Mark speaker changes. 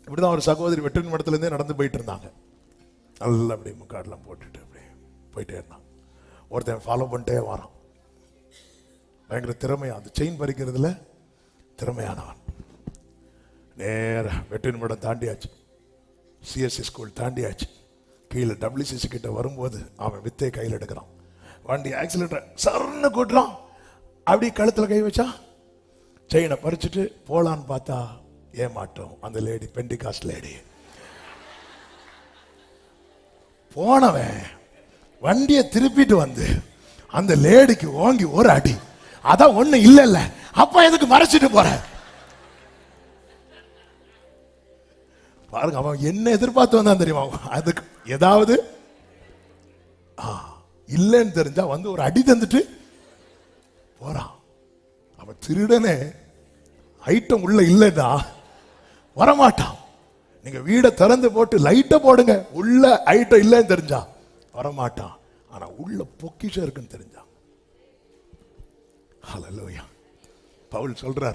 Speaker 1: இப்படிதான் ஒரு சகோதரி வெற்றின் மடத்துலேருந்தே நடந்து போயிட்டு இருந்தாங்க. நல்லா அப்படியே முக்காடெல்லாம் போட்டுட்டு அப்படியே போயிட்டே இருந்தாங்க. ஒருத்தன் ஃபாலோ பண்ணிட்டே வரான். பயங்கர திறமையா, அந்த செயின் பறிக்கிறதுல திறமையானவன். நேர வெற்றின் மடம் தாண்டியாச்சு, சிஎஸ்சி ஸ்கூல் தாண்டியாச்சு. கீழே WCC கிட்ட வரும்போது அவன் வித்தை கையில் எடுக்கிறான். வண்டி ஆக்சிலேட்டர் சர்ன்னு கூட்டுறான். அப்படி கழுத்தில் கை வச்சா செயினை பறிச்சுட்டு போலான்னு பார்த்தா ஏமாட்டோம். அந்த லேடி பெண்டிகாஸ்ட் லேடி. போனவன் வண்டியை திருப்பிட்டு வந்து அந்த லேடிக்கு ஓங்கி ஒரு அடி. அதான் ஒண்ணு இல்ல, அப்ப எதுக்கு மறைச்சிட்டு போற? பாருங்க, அவன் என்ன எதிர்பார்த்து வந்தான் தெரியுமா? அதுக்கு ஏதாவது இல்லைன்னு தெரிஞ்சா வந்து ஒரு அடி தந்துட்டு போறான். அவன் திருடனே ஐட்டம் உள்ள இல்லைன்னா வரமாட்டான். நீங்க வீடை திறந்து போட்டு லைட்டை போடுங்க, உள்ள ஐட்டம் இல்லைன்னு தெரிஞ்சா வரமாட்டான். ஆனா உள்ள பொக்கிஷம் இருக்குன்னு தெரிஞ்சா. ஹல்லேலூயா. பவுல் சொல்றாரு,